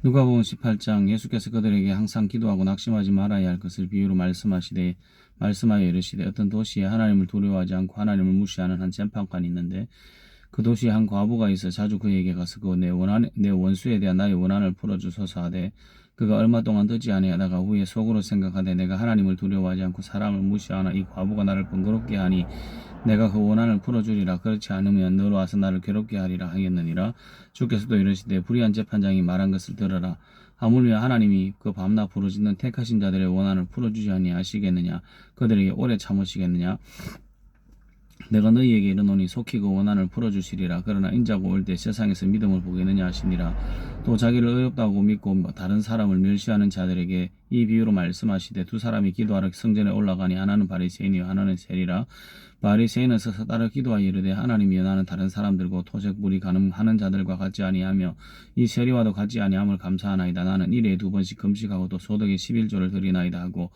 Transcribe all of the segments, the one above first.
누가복음 18장 예수께서 그들에게 항상 기도하고 낙심하지 말아야 할 것을 비유로 말씀하여 이르시되 어떤 도시에 하나님을 두려워하지 않고 하나님을 무시하는 한 쟁판관이 있는데 그 도시에 한 과부가 있어 자주 그에게 가서 내 원수에 대한 나의 원한을 풀어주소서 하되 그가 얼마 동안 듣지 아니하다가 후에 속으로 생각하되 내가 하나님을 두려워하지 않고 사람을 무시하나 이 과부가 나를 번거롭게 하니 내가 그 원한을 풀어주리라. 그렇지 않으면 너로 와서 나를 괴롭게 하리라 하겠느니라. 주께서도 이르시되 불의한 재판장이 말한 것을 들어라. 하물며 하나님이 그 밤낮 부르짖는 택하신 자들의 원한을 풀어주지 아니하시겠느냐. 그들에게 오래 참으시겠느냐. 내가 너희에게 이르노니 속히 그 원한을 풀어주시리라. 그러나 인자가 올 때 세상에서 믿음을 보겠느냐 하시니라. 또 자기를 의롭다고 믿고 다른 사람을 멸시하는 자들에게 이 비유로 말씀하시되 두 사람이 기도하러 성전에 올라가니 하나는 바리새인이요 하나는 세리라. 바리새인은 서서 따라 기도하여 이르되 하나님이여 나는 다른 사람들과 토색물이 가늠하는 자들과 같지 아니하며 이 세리와도 같지 아니함을 감사하나이다. 나는 일에 2번씩 금식하고 또 소득의 11조를 드리나이다 하고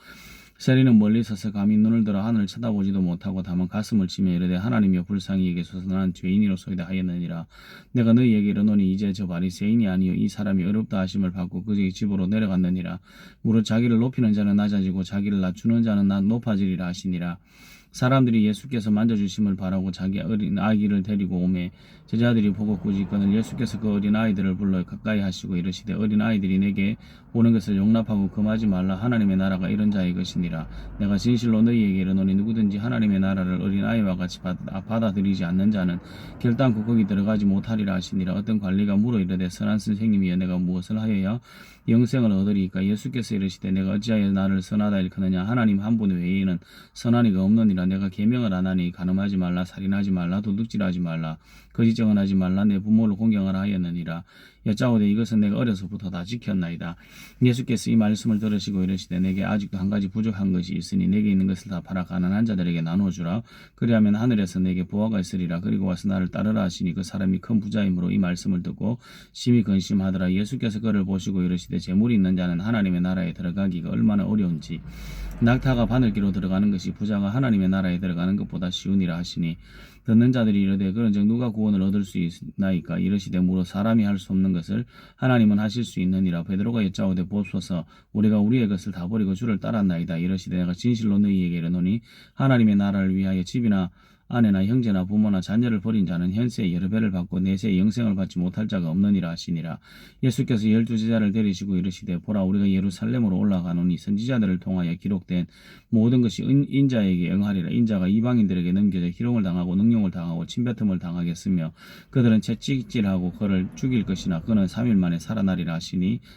세리는 멀리 서서 감히 눈을 들어 하늘을 쳐다보지도 못하고 다만 가슴을 치며 이르되 하나님이여 불쌍히 여기소서 나는 죄인이로소이다 하였느니라. 내가 너희에게 이르노니 이제 저 바리새인이 아니요 이 사람이 어렵다 하심을 받고 그의 집으로 내려갔느니라. 무릇 자기를 높이는 자는 낮아지고 자기를 낮추는 자는 높아지리라 하시니라. 사람들이 예수께서 만져주심을 바라고 자기 어린 아기를 데리고 오매 제자들이 보고 꾸짖거늘 예수께서 그 어린 아이들을 불러 가까이 하시고 이르시되 어린 아이들이 내게 오는 것을 용납하고 금하지 말라. 하나님의 나라가 이런 자의 것이니라. 내가 진실로 너희에게 이르노니 누구든지 하나님의 나라를 어린 아이와 같이 받아들이지 않는 자는 결단코 거기 들어가지 못하리라 하시니라. 어떤 관리가 물어 이르되 선한 선생님이여 내가 무엇을 하여야 영생을 얻으리이까. 예수께서 이르시되 내가 어찌하여 나를 선하다 일컫느냐. 하나님 한 분 외에는 선한 이가 없느니라. 내가 계명을 안 하니 간음하지 말라, 살인하지 말라, 도둑질하지 말라, 거짓 증언하지 말라, 내 부모를 공경하라 하였느니라. 여짜오되 이것은 내가 어려서부터 다 지켰나이다. 예수께서 이 말씀을 들으시고 이르시되 내게 아직도 한 가지 부족한 것이 있으니 내게 있는 것을 다 팔아 가난한 자들에게 나눠주라. 그리하면 하늘에서 내게 보화가 있으리라. 그리고 와서 나를 따르라 하시니 그 사람이 큰 부자이므로 이 말씀을 듣고 심히 근심하더라. 예수께서 그를 보시고 이르시되 재물이 있는 자는 하나님의 나라에 들어가기가 얼마나 어려운지 낙타가 바늘기로 들어가는 것이 부자가 하나님의 나라에 들어가는 것보다 쉬우니라 하시니 듣는 자들이 이르되 그런즉 누가 구원을 얻을 수 있나이까. 이르시되 무릇 사람이 할 수 없는 것을 하나님은 하실 수 있느니라. 베드로가 여짜오되 보소서 우리가 우리의 것을 다 버리고 주를 따랐나이다. 이르시되 내가 진실로 너희에게 이르노니 하나님의 나라를 위하여 집이나 아내나 형제나 부모나 자녀를 버린 자는 현세에 여러 배를 받고 내세에 영생을 받지 못할 자가 없느니라 하시니라. 예수께서 12제자를 데리시고 이르시되 보라 우리가 예루살렘으로 올라가노니 선지자들을 통하여 기록된 모든 것이 인자에게 응하리라. 인자가 이방인들에게 넘겨져 희롱을 당하고 능욕을 당하고 침뱉음을 당하겠으며 그들은 채찍질하고 그를 죽일 것이나 그는 3일 만에 살아나리라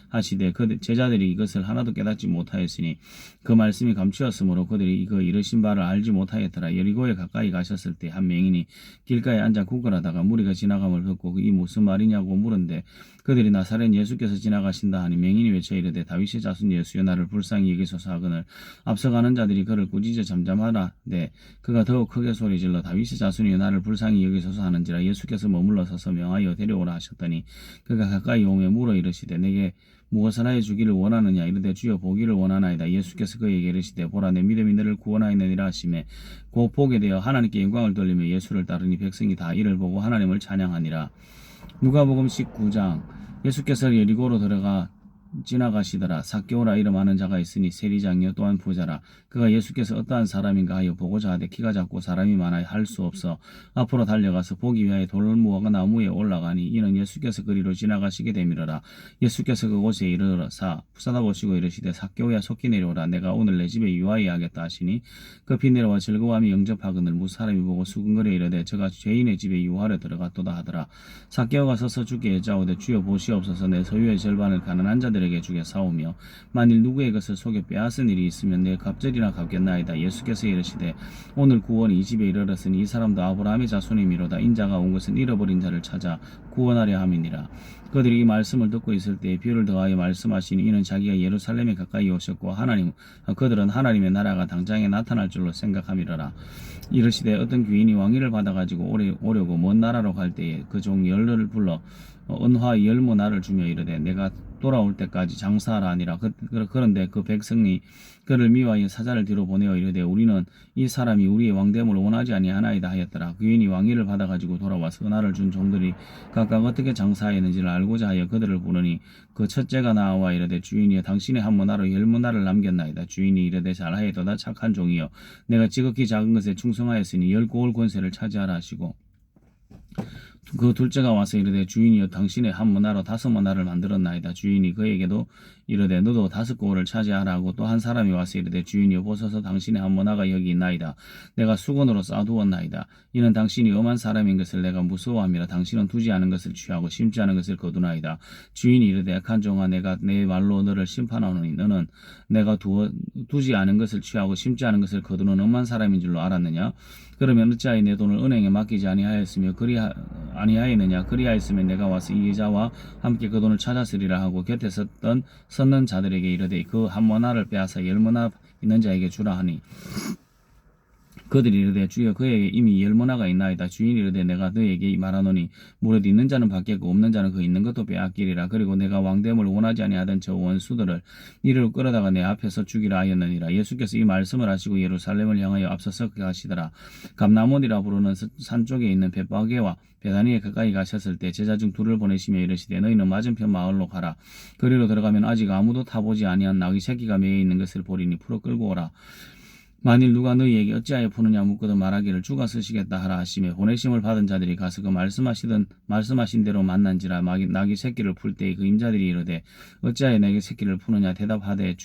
하시되 그 제자들이 이것을 하나도 깨닫지 못하였으니 그 말씀이 감추었으므로 그들이 그 이르신 바를 알지 못하였더라. 여리고에 가까이 가셨을 때 한 맹인이 길가에 앉아 구걸하다가 무리가 지나감을 듣고 이 무슨 말이냐고 물은데 그들이 나사렛 예수께서 지나가신다 하니 맹인이 외쳐 이르되 다윗의 자손 예수여 나를 불쌍히 여기소서 하거늘 앞서가는 자들이 그를 꾸짖어 잠잠하라되 그가 더욱 크게 소리질러 다윗의 자손이여 나를 불쌍히 여기소서 하는지라. 예수께서 머물러 서서 명하여 데려오라 하셨더니 그가 가까이 오매 물어 이르시되 내게 무엇을 하여 주기를 원하느냐. 이르되 주여 보기를 원하나이다. 예수께서 그에게 이르시되 보라 내 믿음이 너를 구원하였느니라 하시매 곧 보게 되어 하나님께 영광을 돌리며 예수를 따르니 백성이 다 이를 보고 하나님을 찬양하니라. 누가복음 19장 예수께서 여리고로 들어가 지나가시더라. 삭개오라 이름 아는 자가 있으니 세리장이요 또한 부자라. 그가 예수께서 어떠한 사람인가 하여 보고자 하되 키가 작고 사람이 많아 할 수 없어 앞으로 달려가서 보기 위하여 돌을 모아가 나무에 올라가니 이는 예수께서 그리로 지나가시게 되밀어라. 예수께서 그곳에 이르러사 쳐다보시고 이르시되 삭개오야 속히 내려오라. 내가 오늘 내 집에 유하여 하겠다 하시니 급히 내려와 즐거워하며 영접하거늘 무슨 사람이 보고 수근거려 이르되 저가 죄인의 집에 유하려 들어갔도다 하더라. 삭개오가 서서 주께 여짜오되 주여 보시옵소서 내 소유의 절반을 가난한 자들에게 주게 사오며 만일 누구의 것을 속여 빼앗은 일이 있으면 내 갑절이나 갚겠나이다. 예수께서 이르시되 오늘 구원이 이 집에 이르렀으니 이 사람도 아브라함의 자손이미로다. 인자가 온 것은 잃어버린 자를 찾아 구원하려 함이니라. 그들이 이 말씀을 듣고 있을 때에 비유를 더하여 말씀하시니 이는 자기가 예루살렘에 가까이 오셨고 그들은 하나님의 나라가 당장에 나타날 줄로 생각함이러라. 이르시되 어떤 귀인이 왕위를 받아가지고 오려고 먼 나라로 갈 때에 그 종 열흘을 불러 은화 열무 나를 주며 이르되 내가 돌아올 때까지 장사하라 하니라. 그런데 그 백성이 그를 미워하여 사자를 뒤로 보내어 이르되 우리는 이 사람이 우리의 왕됨을 원하지 아니하나이다 하였더라. 귀인이 왕위를 받아가지고 돌아와서 은화를 준 종들이 각각 어떻게 장사하였는지를 알고자 하여 그들을 부르니 그 첫째가 나와 이르되 주인이여 당신의 한 문화로 열 문화를 남겼나이다. 주인이 이르되 잘하였도다 착한 종이여 내가 지극히 작은 것에 충성하였으니 열 고을 권세를 차지하라 하시고 그 둘째가 와서 이르되 주인이여 당신의 한 문화로 5문화를 만들었나이다. 주인이 그에게도 이르되 너도 5고을을 차지하라 하고 또 한 사람이 와서 이르되 주인이여 보소서 당신의 한 문화가 여기 있나이다. 내가 수건으로 쌓아두었나이다. 이는 당신이 엄한 사람인 것을 내가 무서워함이라. 당신은 두지 않은 것을 취하고 심지 않은 것을 거두나이다. 주인이 이르되 악한 종아 내가 내 말로 너를 심판하노니 너는 내가 두지 않은 것을 취하고 심지 않은 것을 거두는 엄한 사람인 줄로 알았느냐. 그러면 어찌하여 내 돈을 은행에 맡기지 아니하였으며 아니하였느냐. 그리하였으면 내가 와서 이 여자와 함께 그 돈을 찾았으리라 하고 곁에 섰는 자들에게 이르되 그 한 문화를 빼앗아 10문화 있는 자에게 주라 하니 그들이 이르되 주여 그에게 이미 10문화가 있나이다. 주인이 이르되 내가 너에게 말하노니 무릇 있는 자는 받겠고 없는 자는 그 있는 것도 빼앗기리라. 그리고 내가 왕됨을 원하지 아니하던 저 원수들을 이리로 끌어다가 내 앞에서 죽이라 하였느니라. 예수께서 이 말씀을 하시고 예루살렘을 향하여 앞서서 가시더라. 감나몬이라 부르는 산 쪽에 있는 벳바게와 베다니에 가까이 가셨을 때 제자 중 둘을 보내시며 이르시되 너희는 맞은편 마을로 가라. 거리로 들어가면 아직 아무도 타보지 아니한 나귀 새끼가 매여 있는 것을 보리니 풀어 끌고 오라. 만일 누가 너희에게 어찌하여 푸느냐 묻거든 말하기를 주가 쓰시겠다 하라 하시며 보내심을 받은 자들이 가서 그 말씀하신 대로 만난지라. 나귀 새끼를 풀 때 그 임자들이 이르되 어찌하여 내게 새끼를 푸느냐 대답하되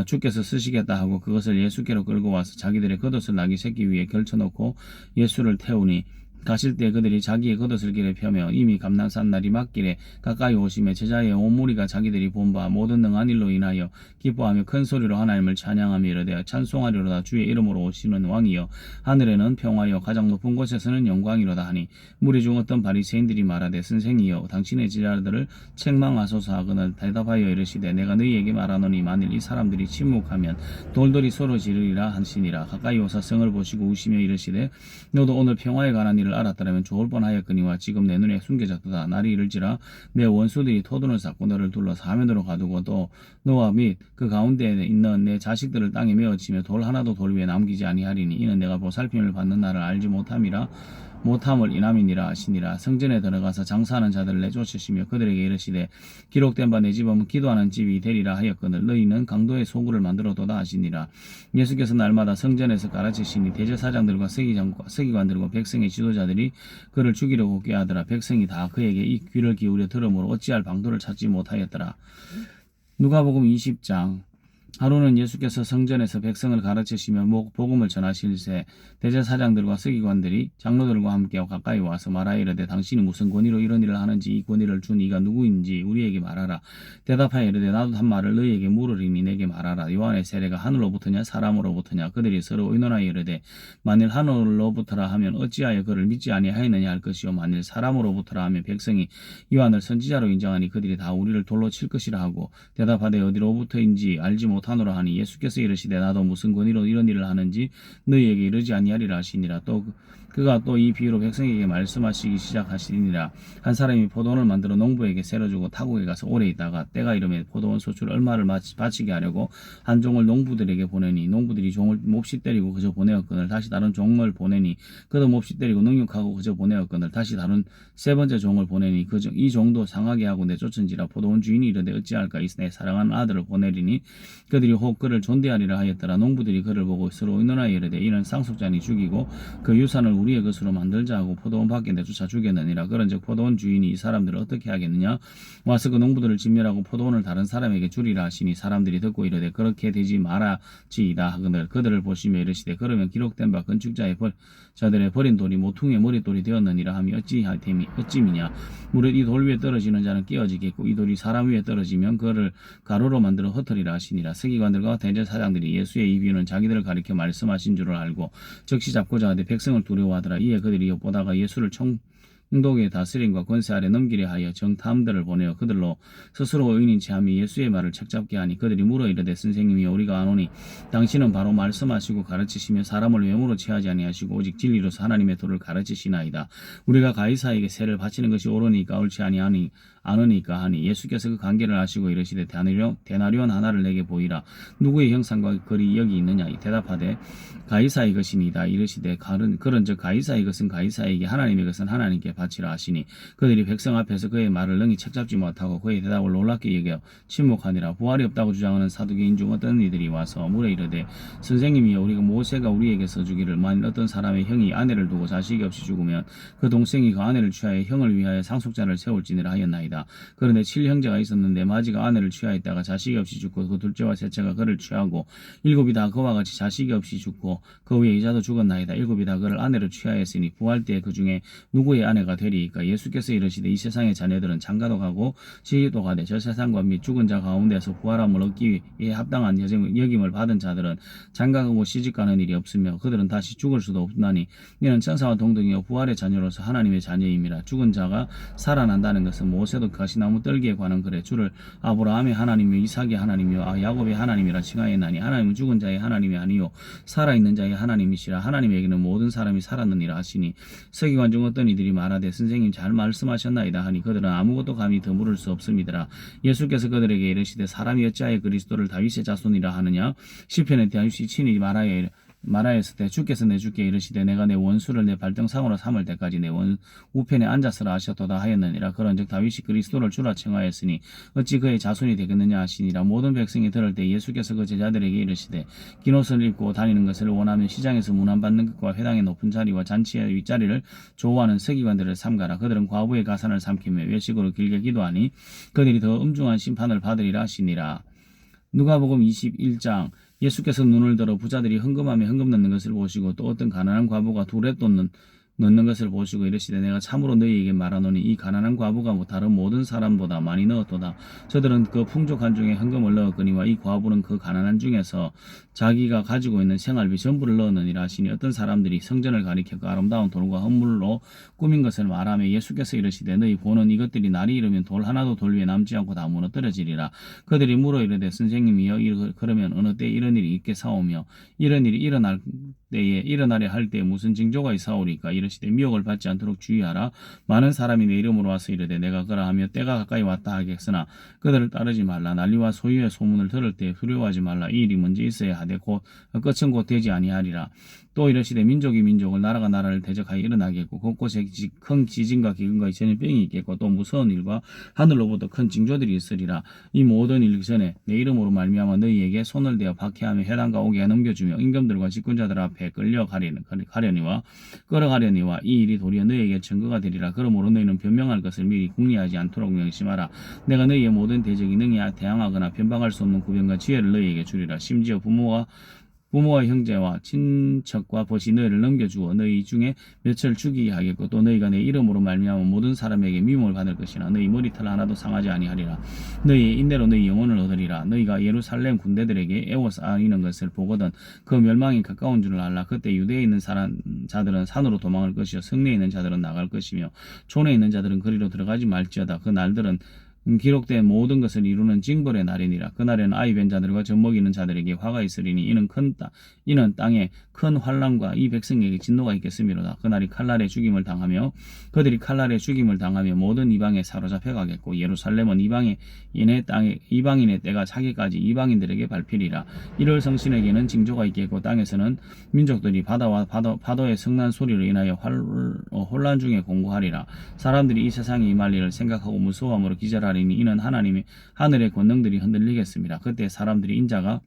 주께서 쓰시겠다 하고 그것을 예수께로 끌고 와서 자기들의 겉옷을 나귀 새끼 위에 걸쳐놓고 예수를 태우니 가실 때 그들이 자기의 겉옷을 길에 펴며 이미 감난산 날이 맞길에 가까이 오시며 제자의 온 무리가 자기들이 본 바 모든 능한 일로 인하여 기뻐하며 큰 소리로 하나님을 찬양하며 이르되 찬송하리로다. 주의 이름으로 오시는 왕이여 하늘에는 평화여 가장 높은 곳에서는 영광이로다 하니 무리 중 어떤 바리새인들이 말하되 선생이여 당신의 제자들을 책망하소서 하거늘 대답하여 이르시되 내가 너희에게 말하노니 만일 이 사람들이 침묵하면 돌들이 서로 지르리라 하시니라. 가까이 오사 성을 보시고 우시며 이르시되 너도 오늘 평화에 관한 일을 알았더라면 좋을 뻔하였거니와 지금 내 눈에 숨겨졌도다. 날이 이를지라 내 원수들이 토둔을 쌓고 너를 둘러 사면으로 가두고 또 너와 및 그 가운데에 있는 내 자식들을 땅에 메어치며 돌 하나도 돌 위에 남기지 아니하리니 이는 내가 보살핌을 받는 날을 알지 못함을 인함이니라 하시니라. 성전에 들어가서 장사하는 자들을 내쫓으시며 그들에게 이르시되 기록된 바 내 집은 기도하는 집이 되리라 하였거늘 너희는 강도의 소굴을 만들어도다 하시니라. 예수께서 날마다 성전에서 가르치시니 대제사장들과 서기관들과 백성의 지도자들이 그를 죽이려고 꾀하더라. 백성이 다 그에게 이 귀를 기울여 들으므로 어찌할 방도를 찾지 못하였더라. 누가복음 20장. 하루는 예수께서 성전에서 백성을 가르치시며 복음을 전하실새 대제사장들과 서기관들이 장로들과 함께 가까이 와서 말하여 이르되 당신이 무슨 권위로 이런 일을 하는지 이 권위를 준 이가 누구인지 우리에게 말하라. 대답하여 이르되 나도 한 말을 너희에게 물으리니 내게 말하라. 요한의 세례가 하늘로부터냐 사람으로부터냐. 그들이 서로 의논하여 이르되 만일 하늘로부터라 하면 어찌하여 그를 믿지 아니하였느냐 할 것이요 만일 사람으로부터라 하면 백성이 요한을 선지자로 인정하니 그들이 다 우리를 돌로 칠 것이라 하고 대답하되 어디로부터인지 알지 못하노라 하니 예수께서 이르시되 나도 무슨 권위로 이런 일을 하는지 너희에게 이르지 아니하리라 하시니라. 또 그가 또 이 비유로 백성에게 말씀하시기 시작하시니라. 한 사람이 포도원을 만들어 농부에게 세로 주고 타국에 가서 오래 있다가 때가 이르매 포도원 소출 얼마를 바치게 하려고 한 종을 농부들에게 보내니 농부들이 종을 몹시 때리고 그저 보내었거늘 다시 다른 종을 보내니 그도 몹시 때리고 능욕하고 그저 보내었거늘 다시 다른 세 번째 종을 보내니 이 종도 상하게 하고 내쫓은지라. 포도원 주인이 이르되 어찌할까 내 사랑하는 아들을 보내리니 그들이 혹 그를 존대하리라 하였더라. 농부들이 그를 보고 서로 의논하여 이르되 이는 상속자니 죽이고 그 유산을 우리의 것으로 만들자 하고 포도원 밖에 내쫓아 죽였느니라. 그런즉 포도원 주인이 이 사람들을 어떻게 하겠느냐. 와서 그 농부들을 진멸하고 포도원을 다른 사람에게 주리라 하시니 사람들이 듣고 이르되 그렇게 되지 말아지이다 하거늘 그들을 보시며 이르시되 그러면 기록된 바 건축자의 자들의 버린 돌이 모퉁이의 머릿돌이 되었느니라 하며 어찌미냐. 무릇 이 돌 위에 떨어지는 자는 깨어지겠고 이 돌이 사람 위에 떨어지면 그를 가루로 만들어 흩으리라 하시니라. 서기관들과 대제사장들이 예수의 이 비유는 자기들을 가리켜 말씀하신 줄을 알고 즉시 잡고자 하되 백성을 두려워하더라. 이에 그들이 엿보다가 예수를 총독의 다스림과 권세 아래 넘기려 하여 정탐들을 보내어 그들로 스스로 의인인 체함이 예수의 말을 책잡게 하니 그들이 물어 이르되 선생님이여 우리가 아노니 당신은 바로 말씀하시고 가르치시며 사람을 외모로 취하지 아니하시고 오직 진리로서 하나님의 도를 가르치시나이다. 우리가 가이사에게 세를 바치는 것이 옳으니까 옳지 아느니까 하니 예수께서 그 관계를 아시고 이르시되 데나리온 하나를 내게 보이라. 누구의 형상과 글이 여기 있느냐. 대답하되 가이사의 것이니이다. 이르시되 그런즉 가이사의 것은 가이사에게 하나님의 것은 하나님께 바치라 하시니 그들이 백성 앞에서 그의 말을 능히 책잡지 못하고 그의 대답을 놀랍게 여겨 침묵하니라. 부활이 없다고 주장하는 사두개인 중 어떤 이들이 와서 물어 이르되 선생님이여 우리가 모세가 우리에게 써주기를 만일 어떤 사람의 형이 아내를 두고 자식이 없이 죽으면 그 동생이 그 아내를 취하여 형을 위하여 상속자를 세울지니라 하였나이다. 그런데 7형제가 있었는데 마지가 아내를 취하였다가 자식이 없이 죽고 그 둘째와 셋째가 그를 취하고 7이 다 그와 같이 자식이 없이 죽고 그 후에 이자도 죽었나이다. 7이 다 그를 아내로 취하였으니 부활 때 그 중에 누구의 아내가 되리이까. 예수께서 이르시되 이 세상의 자녀들은 장가도 가고 시집도 가되 저 세상과 및 죽은 자 가운데서 부활함을 얻기 위해 합당한 여김을 받은 자들은 장가가고 시집가는 일이 없으며 그들은 다시 죽을 수도 없나니 이는 천사와 동등이요 부활의 자녀로서 하나님의 자녀임이라. 죽은 자가 살아난다는 것은 모세도 가시나무 떨기에 관한 글에 주를 아브라함의 하나님이요 이삭의 하나님이요 야곱의 하나님이라 칭하였나니 하나님은 죽은 자의 하나님이 아니요 살아있는 자의 하나님이시라. 하나님에게는 모든 사람이 살았느니라 하시니 서기관 중 어떤 이들이 말하되 선생님 잘 말씀하셨나이다 하니 그들은 아무것도 감히 더 물을 수 없음이더라. 예수께서 그들에게 이르시되 사람이 어찌하여 그리스도를 다윗의 자손이라 하느냐. 시편에 다윗이 친히 말하였을 때 주께서 내 주께 이르시되 내가 내 원수를 내 발등상으로 삼을 때까지 내 우편에 앉았으라 하셨도다 하였느니라. 그런즉 다윗이 그리스도를 주라 칭하였으니 어찌 그의 자손이 되겠느냐 하시니라. 모든 백성이 들을 때 예수께서 그 제자들에게 이르시되 긴 옷을 입고 다니는 것을 원하면 시장에서 문안받는 것과 회당의 높은 자리와 잔치의 윗자리를 좋아하는 서기관들을 삼가라. 그들은 과부의 가산을 삼키며 외식으로 길게 기도하니 그들이 더 엄중한 심판을 받으리라 하시니라. 누가복음 21장. 예수께서 눈을 들어 부자들이 헌금함에 헌금 넣는 것을 보시고 또 어떤 가난한 과부가 두렛돈 넣는 것을 보시고 이르시되 내가 참으로 너희에게 말하노니 이 가난한 과부가 다른 모든 사람보다 많이 넣었도다. 저들은 그 풍족한 중에 헌금을 넣었거니와 이 과부는 그 가난한 중에서 자기가 가지고 있는 생활비 전부를 넣었느니라 하시니 어떤 사람들이 성전을 가리켜 그 아름다운 돌과 헌물로 꾸민 것을 말하며 예수께서 이르시되 너희 보는 이것들이 날이 이르면 돌 하나도 돌 위에 남지 않고 다 무너뜨려지리라. 그들이 물어 이르되 선생님이여 그러면 어느 때 이런 일이 있겠사오며 이런 일이 일어나려 할 때에 무슨 징조가 있사오리까. 이르시되 미혹을 받지 않도록 주의하라. 많은 사람이 내 이름으로 와서 이르되 내가 그러하며 때가 가까이 왔다 하겠으나 그들을 따르지 말라. 난리와 소유의 소문을 들을 때 두려워하지 말라. 이 일이 먼저 있어야 하되 끝은 곧 되지 아니하리라. 또 이르시되 민족이 민족을 나라가 나라를 대적하여 일어나겠고 곳곳에 큰 지진과 기근과 전염병이 있겠고 또 무서운 일과 하늘로부터 큰 징조들이 있으리라. 이 모든 일 전에 내 이름으로 말미암아 너희에게 손을 대어 박해하며 회당과 옥에 넘겨주며 임금들과 직군자들 앞에 끌어가려니와 이 일이 도리어 너희에게 증거가 되리라. 그러므로 너희는 변명할 것을 미리 궁리하지 않도록 명심하라. 내가 너희의 모든 대적이 능히 대항하거나 변방할 수 없는 구변과 지혜를 너희에게 주리라. 심지어 부모와 형제와 친척과 벗이 너희를 넘겨주어 너희 중에 몇을 죽이게 하겠고 또 너희가 내 이름으로 말미암아 모든 사람에게 미움을 받을 것이나 너희 머리털 하나도 상하지 아니하리라. 너희의 인내로 너희 영혼을 얻으리라. 너희가 예루살렘 군대들에게 애워싸이는 것을 보거든 그 멸망이 가까운 줄을 알라. 그때 유대에 있는 자들은 산으로 도망할 것이요 성내에 있는 자들은 나갈 것이며 촌에 있는 자들은 거리로 들어가지 말지어다. 그 날들은 기록된 모든 것을 이루는 징벌의 날이니라. 그날에는 아이 뵌 자들과 젖먹이는 자들에게 화가 있으리니 이는 땅에 큰 환난과 이 백성에게 진노가 있겠음이로다. 그날이 칼날에 죽임을 당하며 그들이 칼날에 죽임을 당하며 모든 이방에 사로잡혀 가겠고 예루살렘은 이방인의 때가 차기까지 이방인들에게 밟히리라. 이럴 성신에게는 징조가 있겠고 땅에서는 민족들이 바다와 파도의 성난 소리로 인하여 혼란 중에 공고하리라. 사람들이 이 세상에 임할 일을 생각하고 무서워함으로 기절하리니 이는 하늘의 권능들이 흔들리겠습니다. 그때 사람들이 인자가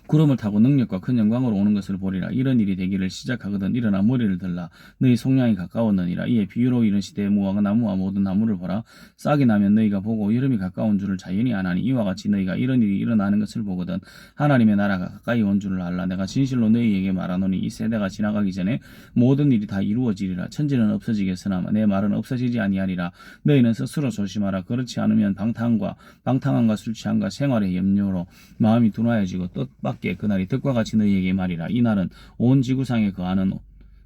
구름을 타고 능력과 큰 영광으로 오는 것을 보리라. 이런 일이 되기를 시작하거든 일어나 머리를 들라. 너희 속량이 가까웠느니라. 이에 비유로 이르시되 무화과 나무와 모든 나무를 보라. 싹이 나면 너희가 보고 여름이 가까운 줄을 자연히 아나니 이와 같이 너희가 이런 일이 일어나는 것을 보거든 하나님의 나라가 가까이 온 줄을 알라. 내가 진실로 너희에게 말하노니 이 세대가 지나가기 전에 모든 일이 다 이루어지리라. 천지는 없어지겠으나 내 말은 없어지지 아니하리라. 너희는 스스로 조심하라. 그렇지 않으면 방탕함과 술 취함과 생활의 염려로 마음이 둔하여지고 뜻밖 그날이 득과 같이 너희에게 말이라. 이 날은 온 지구상에 거하는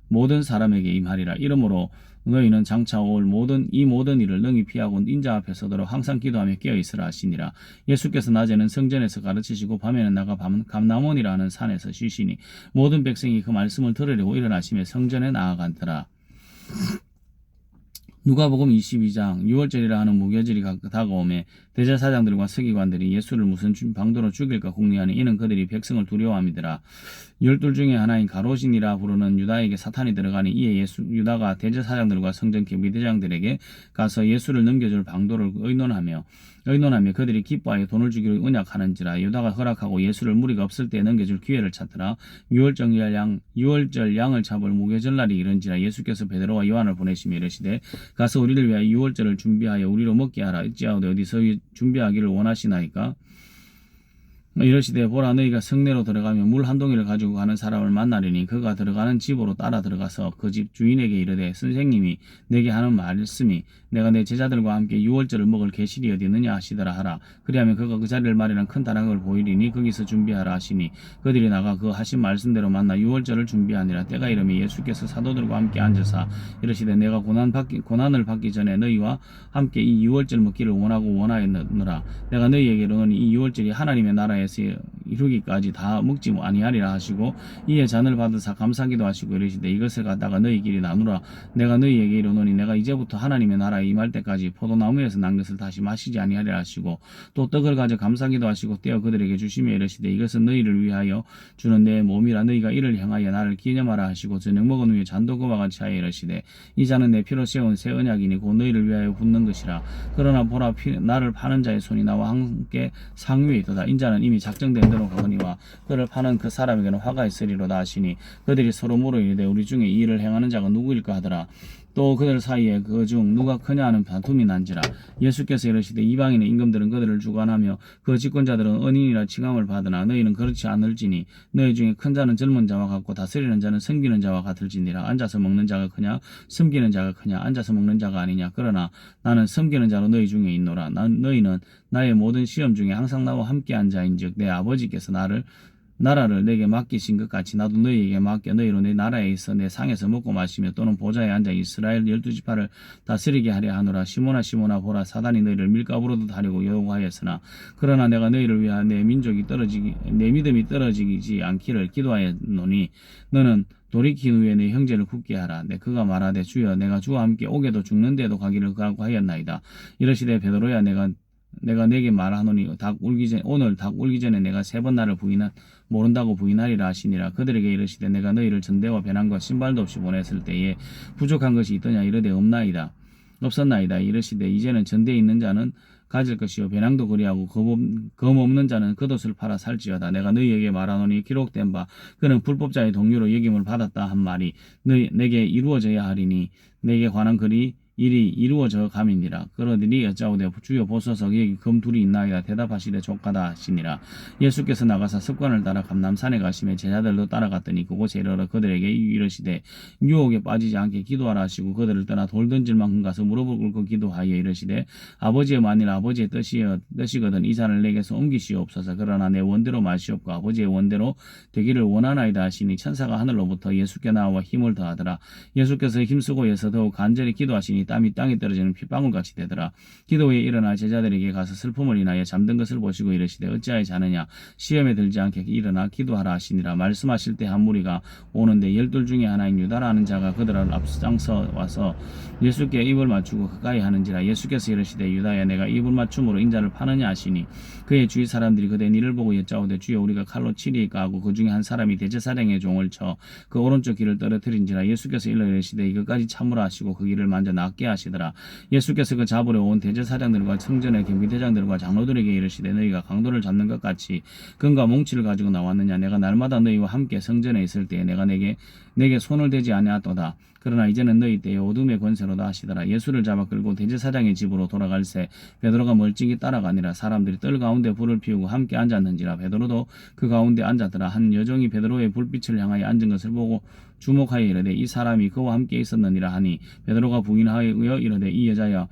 모든 사람에게 임하리라. 이러므로 너희는 장차 올 모든 일을 능히 피하고 인자 앞에 서도록 항상 기도하며 깨어있으라 하시니라. 예수께서 낮에는 성전에서 가르치시고 밤에는 나가 감람원이라는 산에서 쉬시니 모든 백성이 그 말씀을 들으려고 일어나시며 성전에 나아간더라. 누가복음 22장 6월절이라 하는 무교절이 다가오매 대제사장들과 서기관들이 예수를 무슨 방도로 죽일까 궁리하니 이는 그들이 백성을 두려워함이더라. 12 중에 하나인 가롯이니라 부르는 유다에게 사탄이 들어가니 이에 유다가 대제사장들과 성전 경비대장들에게 가서 예수를 넘겨줄 방도를 의논하며 그들이 기뻐하여 돈을 주기로 언약하는지라. 유다가 허락하고 예수를 무리가 없을 때 넘겨줄 기회를 찾더라. 6월절 양을 잡을 무교절날이 이른지라. 예수께서 베드로와 요한을 보내시며 이르시되 가서 우리를 위하여 6월절을 준비하여 우리로 먹게 하라. 어찌하오되 어디서 준비하기를 원하시나이까? 이르시되 보라 너희가 성내로 들어가면 물 한 동이를 가지고 가는 사람을 만나리니 그가 들어가는 집으로 따라 들어가서 그 집 주인에게 이르되 선생님이 내게 하는 말씀이 내가 내 제자들과 함께 6월절을 먹을 계실이 어디 있느냐 하시더라 하라. 그리하면 그가 그 자리를 마련한 큰 다락을 보이리니 거기서 준비하라 하시니 그들이 나가 그 하신 말씀대로 만나 6월절을 준비하니라. 때가 이르매 예수께서 사도들과 함께 앉으사 이르시되 내가 고난을 받기 전에 너희와 함께 이 6월절 먹기를 원하였느라. 내가 너희에게 이르노니 이 6월절이 하나님의 나라에 이루기까지 다 먹지 아니하리라 하시고 이에 잔을 받으사 감사기도 하시고 이르시되 이것을 갖다가 너희끼리 나누라. 내가 너희에게 이르노니 내가 이제부터 하나님의 나라에 임할 때까지 포도나무에서 난 것을 다시 마시지 아니하리라 하시고 또 떡을 가져 감사기도 하시고 떼어 그들에게 주시며 이르시되 이것은 너희를 위하여 주는 내 몸이라. 너희가 이를 향하여 나를 기념하라 하시고 저녁 먹은 후에 잔도 그와 같이 하여 이르시되 이 잔은 내 피로 세운 새 언약이니 곧 너희를 위하여 붓는 것이라. 그러나 보라 나를 파는 자의 손이 나와 함께 상위에 있도다. 인자는 이미 작정된 대로 가거니와 그를 파는 그 사람에게는 화가 있으리로다 하시니 그들이 서로 물어 이르되 우리 중에 이 일을 행하는 자가 누구일까 하더라. 또 그들 사이에 그 중 누가 크냐 하는 다툼이 난지라. 예수께서 이르시되 이방인의 임금들은 그들을 주관하며 그 집권자들은 은인이라 칭함을 받으나 너희는 그렇지 않을지니 너희 중에 큰 자는 젊은 자와 같고 다스리는 자는 섬기는 자와 같을지니라. 앉아서 먹는 자가 크냐 섬기는 자가 크냐 앉아서 먹는 자가 아니냐. 그러나 나는 섬기는 자로 너희 중에 있노라. 너희는 나의 모든 시험 중에 항상 나와 함께 한 자인즉 내 아버지께서 나라를 내게 맡기신 것 같이 나도 너희에게 맡겨 너희로 내 나라에 있어 내 상에서 먹고 마시며 또는 보좌에 앉아 이스라엘 12지파를 다스리게 하려 하노라. 시몬아 보라 사단이 너희를 밀가부로도 다리고 요구하였으나 그러나 내가 너희를 위하여 내 믿음이 떨어지지 않기를 기도하였노니 너는 돌이킨 후에 내 형제를 굳게 하라. 그가 말하되 주여 내가 주와 함께 오게도 죽는데도 가기를 각오하였나이다. 이르시되 베드로야 내가 내게 말하노니 오늘 닭 울기 전에 내가 3번 나를 모른다고 부인하리라 하시니라. 그들에게 이르시되 내가 너희를 전대와 배낭과 신발도 없이 보냈을 때에 부족한 것이 있더냐. 이르되 없었나이다. 이르시되 이제는 전대에 있는 자는 가질 것이요 배낭도 그리하고 검 없는 자는 겉옷을 팔아 살지어다. 내가 너희에게 말하노니 기록된 바 그는 불법자의 동료로 여김을 받았다 한 말이 내게 이루어져야 하리니 내게 관한 일이 이루어져 감이니라. 그러더니 여짜오되 주여 보소서 여기 검 둘이 있나이다. 대답하시되 족하다 하시니라. 예수께서 나가사 습관을 따라 감람산에 가시며 제자들도 따라갔더니 그곳에 이르러 그들에게 이르시되 유혹에 빠지지 않게 기도하라 하시고 그들을 떠나 돌 던질 만큼 가서 무릎을 꿇고 기도하여 이르시되 아버지의 만일 아버지의 뜻이거든 이 잔을 내게서 옮기시옵소서. 그러나 내 원대로 마시옵고 아버지의 원대로 되기를 원하나이다 하시니 천사가 하늘로부터 예수께 나와 힘을 더하더라. 예수께서 힘쓰고 예서 더욱 간절히 기도하시니 땀이 땅에 떨어지는 핏방울같이 되더라. 기도 후에 일어나 제자들에게 가서 슬픔을 인하여 잠든 것을 보시고 이르시되 어찌하여 자느냐. 시험에 들지 않게 일어나 기도하라 하시니라. 말씀하실 때 한 무리가 오는데 12 중에 하나인 유다라는 자가 그들을 앞장서 와서 예수께 입을 맞추고 가까이 하는지라. 예수께서 이르시되 유다야 내가 입을 맞춤으로 인자를 파느냐 하시니 그의 주위 사람들이 그대 니를 보고 여짜오되 주여 우리가 칼로 치리이까 하고 그 중에 한 사람이 대제사장의 종을 쳐 그 오른쪽 귀를 떨어뜨린지라. 예수께서 이르시되 이것까지 참으라 하시고 그 귀를 만져 낫게 하시더라. 예수께서 그 잡으러 온 대제사장들과 성전의 경비대장들과 장로들에게 이르시되 너희가 강도를 잡는 것 같이 금과 몽치를 가지고 나왔느냐. 내가 날마다 너희와 함께 성전에 있을 때에 내가 내게 손을 대지 아니하도다. 그러나 이제는 너희 때에 어둠의 권세로다 하시더라. 예수를 잡아 끌고 대제사장의 집으로 돌아갈새 베드로가 멀찍이 따라가니라. 사람들이 뜰 가운데 불을 피우고 함께 앉았는지라. 베드로도 그 가운데 앉았더라. 한 여종이 베드로의 불빛을 향하여 앉은 것을 보고 주목하여 이르되 이 사람이 그와 함께 있었느니라 하니 베드로가 부인하여 이르되 이 여자여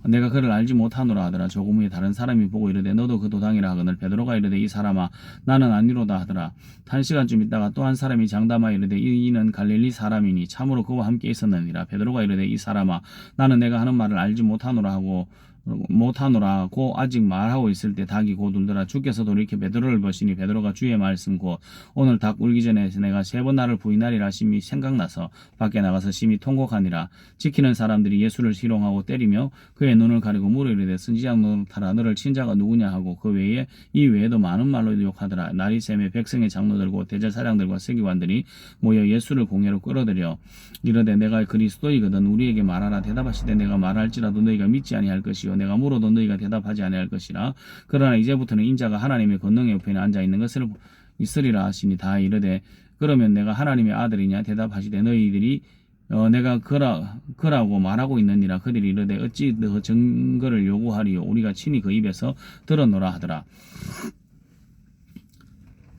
내가 그를 알지 못하노라 하더라. 조금 후에 다른 사람이 보고 이르되 너도 그 도당이라 하거늘 베드로가 이르되 이 사람아 나는 아니로다 하더라. 한 시간쯤 있다가 또 한 사람이 장담하여 이르되 이는 갈릴리 사람이니 참으로 그와 함께 있었느니라. 베드로가 이르되 이 사람아 나는 내가 하는 말을 알지 못하노라 하고 못하노라. 고 아직 말하고 있을 때 닭이 곧 울더라. 주께서 돌이켜 베드로를 보시니 베드로가 주의 말씀 곧 오늘 닭 울기 전에 내가 3번 나를 부인하리라 심히 생각나서 밖에 나가서 심히 통곡하니라. 지키는 사람들이 예수를 희롱하고 때리며 그의 눈을 가리고 물어 이르되 선지자 노릇하라. 너를 친자가 누구냐 하고 그 외에 이 외에도 많은 말로 욕하더라. 날이 새매 백성의 장로들과 대제사장들과 서기관들이 모여 예수를 공회로 끌어들여 이르되 내가 그리스도이거든 우리에게 말하라. 대답하시되 내가 말할지라도 너희가 믿지 아니할 것이요 내가 물어도 너희가 대답하지 아니할 것이라. 그러나 이제부터는 인자가 하나님의 권능의 옆에 앉아 있는 것을 있으리라 하시니 다 이르되 그러면 내가 하나님의 아들이냐 대답하시되 너희들이 내가 그라고 말하고 있느니라. 그들이 이르되 어찌 더 증거를 요구하리요 우리가 친히 그 입에서 들었노라 하더라.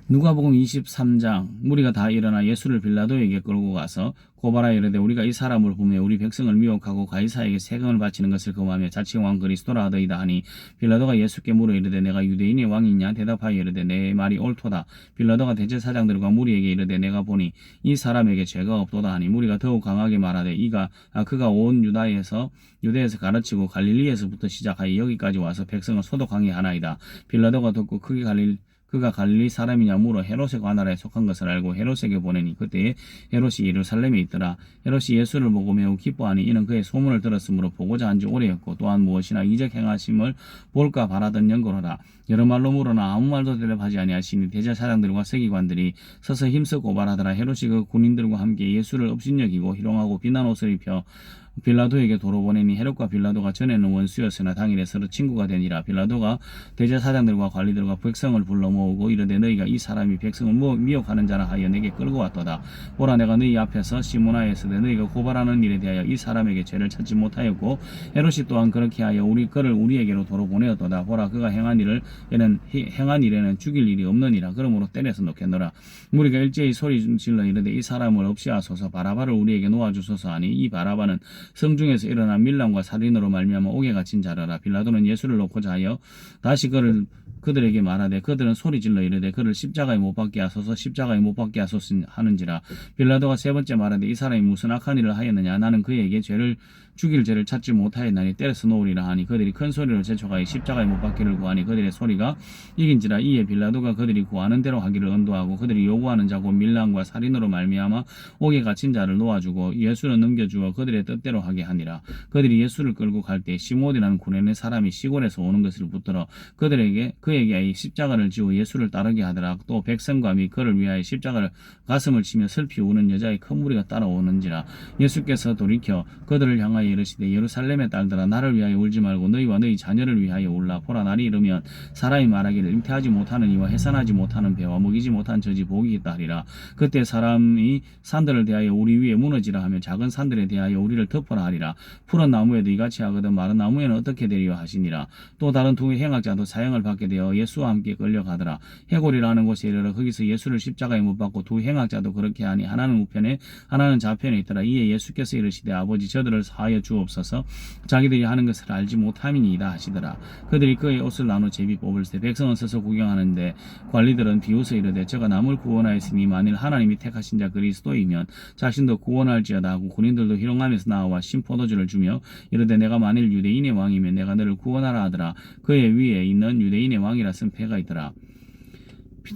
누가복음 23장 무리가 다 일어나 예수를 빌라도에게 끌고 가서 고발하여 이르되 우리가 이 사람을 보며 우리 백성을 미혹하고 가이사에게 세금을 바치는 것을 거부하며 자칭 왕 그리스도라 하더이다 하니 빌라도가 예수께 물어 이르되 내가 유대인의 왕이냐 대답하여 이르되 내 말이 옳도다. 빌라도가 대제사장들과 무리에게 이르되 내가 보니 이 사람에게 죄가 없도다 하니 무리가 더욱 강하게 말하되 그가 온 유대에서 가르치고 갈릴리에서부터 시작하여 여기까지 와서 백성을 소독하게 하나이다. 빌라도가 듣고 그가 갈릴리 사람이냐 물어 헤롯의 관할에 속한 것을 알고 헤롯에게 보내니 그때에 헤롯이 예루살렘에 있더라. 헤롯이 예수를 보고 매우 기뻐하니 이는 그의 소문을 들었으므로 보고자 한 지 오래였고 또한 무엇이나 이적 행하심을 볼까 바라던 연고로라. 여러 말로 물으나 아무 말도 대답하지 아니하시니 대제사장들과 서기관들이 서서 힘써 고발하더라. 헤롯이 그 군인들과 함께 예수를 업신여기고 희롱하고 비난 옷을 입혀 빌라도에게 도로 보내니 헤롯과 빌라도가 전에는 원수였으나 당일에 서로 친구가 되니라. 빌라도가 대제사장들과 관리들과 백성을 불러 모으고 이르되 너희가 이 사람이 백성을 미혹하는 자라 하여 내게 끌고 왔도다. 보라 내가 너희 앞에서 시문하에 서되 너희가 고발하는 일에 대하여 이 사람에게 죄를 찾지 못하였고 헤롯이 또한 그렇게 하여 그를 우리에게로 도로 보내었도다. 보라 그가 행한 일에는 죽일 일이 없느니라. 그러므로 때려서 놓겠노라. 우리가 일제히 소리 질러 이르되 이 사람을 없이 하소서 바라바를 우리에게 놓아주소서 하니 이 바라바는 성중에서 일어난 밀람과 살인으로 말미암아 옥에 갇힌 자라라. 빌라도는 예수를 놓고자 하여 다시 그들에게 말하되 그들은 소리질러 이르되 그를 십자가에 못 박게 하소서 하는지라. 빌라도가 3번째 말하되 이 사람이 무슨 악한 일을 하였느냐 나는 그에게 죽일 죄를 찾지 못하였나니 때려서 놓으리라 하니 그들이 큰 소리로 재촉하여 십자가에 못 박기를 구하니 그들의 소리가 이긴지라. 이에 빌라도가 그들이 구하는 대로 하기를 언도하고 그들이 요구하는 자고 밀람과 살인으로 말미암아 옥에 갇힌 자를 놓아주고 예수를 넘겨주어 그들의 뜻대로 하게 하니라. 그들이 예수를 끌고 갈 때 시몬이라는 구레네 사람이 시골에서 오는 것을 붙들어 그에게 십자가를 지고 예수를 따르게 하더라. 또 백성과 및 그를 위하여 십자가를 가슴을 치며 슬피 우는 여자의 큰 무리가 따라오는지라. 예수께서 돌이켜 그들을 향하여 이르시되 예루살렘의 딸들아 나를 위하여 울지 말고 너희와 너희 자녀를 위하여 울라. 보라 날이 이르면 사람이 말하기를 잉태하지 못하는 이와 해산하지 못하는 배와 먹이지 못한 젖이 복이 있다 하리라. 그때 사람이 산들을 대하여 우리 위에 무너지라 하며 작은 산들에 대하여 우리를 덮어라 하리라. 푸른 나무에도 이같이 하거든 마른 나무에는 어떻게 되리요 하시니라. 또 다른 두 행악자도 사형을 받게 되어 예수와 함께 끌려가더라. 해골이라는 곳에 이르러 거기서 예수를 십자가에 못 박고 두 행악자도 그렇게 하니 하나는 우편에 하나는 좌편에 있더라. 이에 예수께서 이르시되 아버지 저들을 사하여 주옵소서 자기들이 하는 것을 알지 못함이니이다 하시더라. 그들이 그의 옷을 나누어 제비 뽑을세 백성은 서서 구경하는데 관리들은 비웃어 이르되 저가 남을 구원하였으니 만일 하나님이 택하신 자 그리스도이면 자신도 구원할지어다 하고 군인들도 희롱하면서 나와 신포도주를 주며 이르되 내가 만일 유대인의 왕이면 내가 너를 구원하라 하더라. 그의 위에 있는 유대인의 왕이라 쓴 패가 있더라.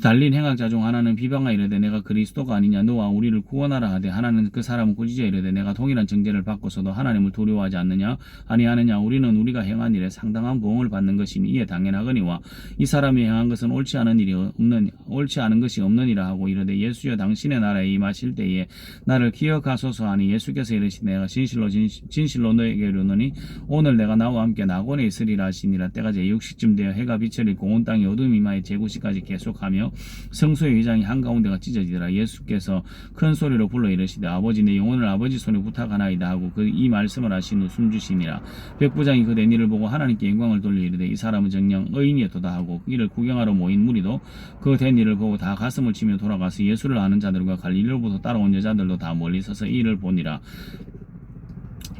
달린 행악자 중 하나는 비방하 이르되 내가 그리스도가 아니냐 너와 우리를 구원하라 하되 하나는 그 사람은 꾸짖어 이르되 내가 동일한 정죄를 받고서도 하나님을 두려워하지 않느냐 아니하느냐 우리는 우리가 행한 일에 상당한 보응을 받는 것이니 이에 당연하거니와 이 사람이 행한 것은 옳지 않은 것이 없느니라 하고 이르되 예수여 당신의 나라에 임하실 때에 나를 기억하소서 하니 예수께서 이르시되 내가 진실로 너에게 이르노니 오늘 내가 나와 함께 낙원에 있으리라 하시니라. 때가 제6시쯤 되어 해가 빛을 잃고 온 땅이 어둠이 임하여 제9시까지 계속하며 성소의 위장이 한가운데가 찢어지더라. 예수께서 큰 소리로 불러 이르시되 아버지 내 영혼을 아버지 손에 부탁하나이다 하고 이 말씀을 하신 후 숨주시니라. 백부장이 그 된 일을 보고 하나님께 영광을 돌려 이르되 이 사람은 정녕 의인이었도다 하고 이를 구경하러 모인 무리도 그 된 일을 보고 다 가슴을 치며 돌아가서 예수를 아는 자들과 갈릴리로부터 따라온 여자들도 다 멀리 서서 이 일을 보니라.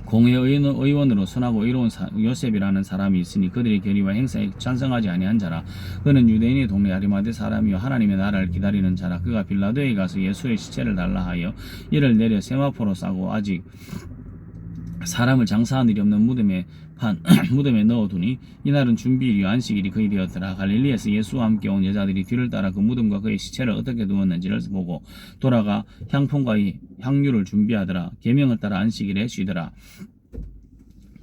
공회 의원으로 선하고 의로운 요셉이라는 사람이 있으니 그들의 결의와 행사에 찬성하지 아니한 자라. 그는 유대인의 동네 아리마대 사람이요 하나님의 나라를 기다리는 자라. 그가 빌라도에 가서 예수의 시체를 달라 하여 이를 내려 세마포로 싸고 아직 사람을 장사한 일이 없는 무덤에 한 무덤에 넣어두니 이날은 준비일이 안식일이 거의 되었더라. 갈릴리에서 예수와 함께 온 여자들이 뒤를 따라 그 무덤과 그의 시체를 어떻게 두었는지를 보고 돌아가 향품과 향유를 준비하더라. 계명을 따라 안식일에 쉬더라.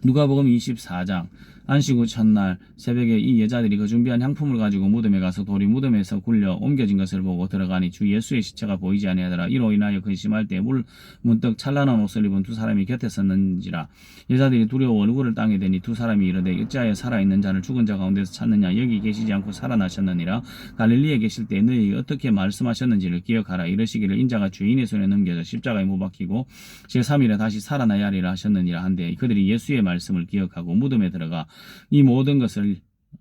누가복음 24장. 안식 후 첫날 새벽에 이 여자들이 그 준비한 향품을 가지고 무덤에 가서 돌이 무덤에서 굴려 옮겨진 것을 보고 들어가니 주 예수의 시체가 보이지 아니하더라. 이로 인하여 근심할 때 문득 찬란한 옷을 입은 두 사람이 곁에 섰는지라. 여자들이 두려워 얼굴을 땅에 대니 두 사람이 이르되 어찌하여 살아있는 자를 죽은 자 가운데서 찾느냐. 여기 계시지 않고 살아나셨느니라. 갈릴리에 계실 때 너희에게 어떻게 말씀하셨는지를 기억하라. 이르시기를 인자가 주인의 손에 넘겨져 십자가에 못 박히고 제3일에 다시 살아나야 하리라 하셨느니라 한데 그들이 예수의 말씀을 기억하고 무덤에 들어가 이 모든 것을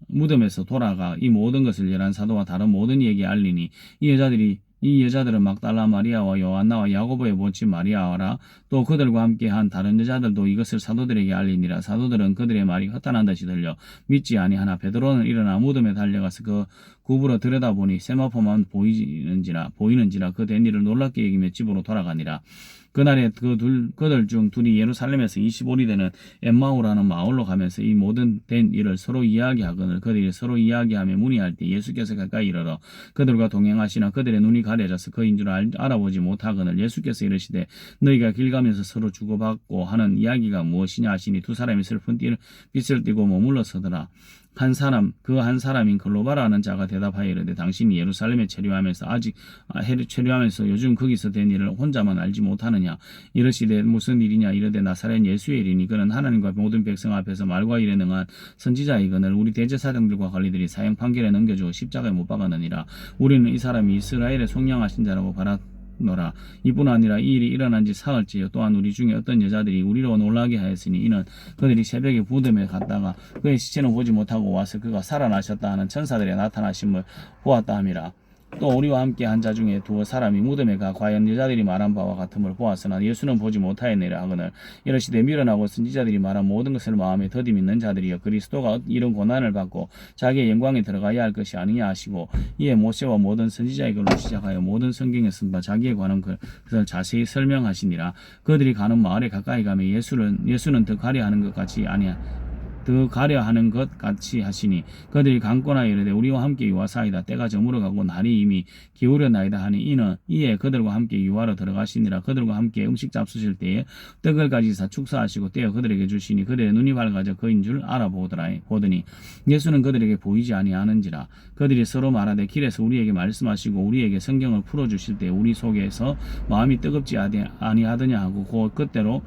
무덤에서 돌아가 이 모든 것을 열한 사도와 다른 모든 이에게 알리니 이 여자들은 막달라 마리아와 요한나와 야고보의 모친 마리아라 또 그들과 함께 한 다른 여자들도 이것을 사도들에게 알리니라. 사도들은 그들의 말이 허탄한 듯이 들려 믿지 아니하나 베드로는 일어나 무덤에 달려가서 그 굽으로 들여다보니 세마포만 보이는지라 그 된 일을 놀랍게 여기며 집으로 돌아가니라. 그날에 그들 중 둘이 예루살렘에서 25리 되는 엠마오라는 마을로 가면서 이 모든 된 일을 서로 이야기하거늘 그들이 서로 이야기하며 문의할 때 예수께서 가까이 이르러 그들과 동행하시나 그들의 눈이 가려져서 그인 줄 알아보지 못하거늘 예수께서 이르시되 너희가 길 가면서 서로 주고받고 하는 이야기가 무엇이냐 하시니 두 사람이 슬픈 빛을 띠고 머물러 서더라. 한 사람인 글로바라는 자가 대답하여 이르되 당신이 예루살렘에 체류하면서 요즘 거기서 된 일을 혼자만 알지 못하느냐. 이르시되 무슨 일이냐. 이르되 나사렛 예수의 일이니 그는 하나님과 모든 백성 앞에서 말과 일에 능한 선지자이거늘 우리 대제사장들과 관리들이 사형 판결에 넘겨주어 십자가에 못 박았느니라. 우리는 이 사람이 이스라엘의 속량하신 자라고 바라노라. 이뿐 아니라 이 일이 일어난 지 사흘째요. 또한 우리 중에 어떤 여자들이 우리로 놀라게 하였으니 이는 그들이 새벽에 무덤에 갔다가 그의 시체는 보지 못하고 와서 그가 살아나셨다 하는 천사들의 나타나심을 보았다 함이라. 또 우리와 함께 한 자 중에 두 사람이 무덤에 가 과연 여자들이 말한 바와 같음을 보았으나 예수는 보지 못하였느니라 하거늘 이르시되 미련하고 선지자들이 말한 모든 것을 마음에 더디 믿는 자들이여 그리스도가 이런 고난을 받고 자기의 영광에 들어가야 할 것이 아니냐 하시고 이에 모세와 모든 선지자의 글로 시작하여 모든 성경에 쓴 바 자기에 관한 것을 자세히 설명하시니라. 그들이 가는 마을에 가까이 가며 예수는 더 가려하는 것 같이 하시니 그들이 강권하여 이르되 우리와 함께 유하사이다. 때가 저물어가고 날이 이미 기울었나이다 하니 이에 그들과 함께 유하로 들어가시니라. 그들과 함께 음식 잡수실 때에 떡을 가지사 축사하시고 떼어 그들에게 주시니 그들의 눈이 밝아져 그인 줄 보더니 예수는 그들에게 보이지 아니하는지라. 그들이 서로 말하되 길에서 우리에게 말씀하시고 우리에게 성경을 풀어주실 때 우리 속에서 마음이 뜨겁지 아니하더냐 하고 곧 그때로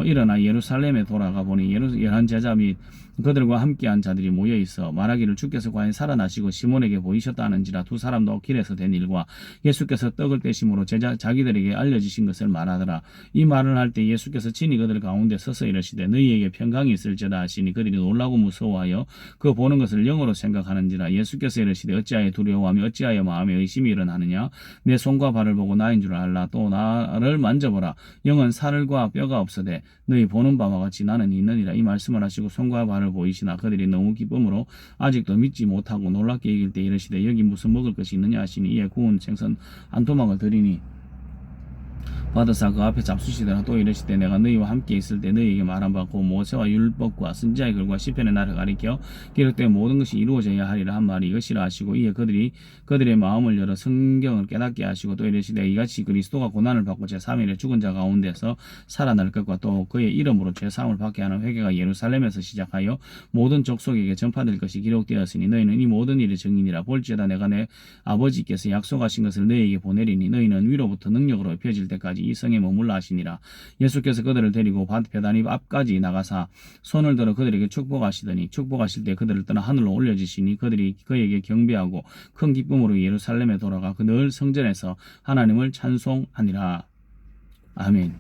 일어나 예루살렘에 돌아가 보니 열한 제자 및 그들과 함께한 자들이 모여 있어 말하기를 주께서 과연 살아나시고 시몬에게 보이셨다 하는지라. 두 사람도 길에서 된 일과 예수께서 떡을 떼심으로 자기들에게 알려주신 것을 말하더라. 이 말을 할 때 예수께서 친히 그들 가운데 서서 이르시되 너희에게 평강이 있을지어다 하시니 그들이 놀라고 무서워하여 그 보는 것을 영으로 생각하는지라. 예수께서 이르시되 어찌하여 두려워하며 어찌하여 마음에 의심이 일어나느냐. 내 손과 발을 보고 나인 줄 알라. 또 나를 만져보라. 영은 살과 뼈가 없으되 너희 보는 바와 같이 나는 있느니라. 이 말씀을 하시고 손과 발을 보이시나 그들이 너무 기쁨으로 아직도 믿지 못하고 놀랍게 여길 때 이르시되 여기 무슨 먹을 것이 있느냐 하시니 이에 구운 생선 한 토막을 드리니 받으사 그 앞에 잡수시더라. 또 이르시되 내가 너희와 함께 있을 때 너희에게 말한 바 고 모세와 율법과 선지자의 글과 시편의 날을 가리켜 기록된 모든 것이 이루어져야 하리라 한 말이 이것이라 하시고 이에 그들의 마음을 열어 성경을 깨닫게 하시고 또 이르시되 이같이 그리스도가 고난을 받고 제3일에 죽은 자 가운데서 살아날 것과 또 그의 이름으로 죄사함을 받게 하는 회개가 예루살렘에서 시작하여 모든 족속에게 전파될 것이 기록되었으니 너희는 이 모든 일의 증인이라. 볼지어다 내가 내 아버지께서 약속하신 것을 너희에게 보내리니 너희는 위로부터 능력으로 입혀질 때까지 이 성에 머물라 하시니라. 예수께서 그들을 데리고 베다니 앞까지 나가사 손을 들어 그들에게 축복하시더니 축복하실 때 그들을 떠나 하늘로 올려지시니 그들이 그에게 경배하고 큰 기쁨으로 예루살렘에 돌아가 그 늘 성전에서 하나님을 찬송하니라. 아멘.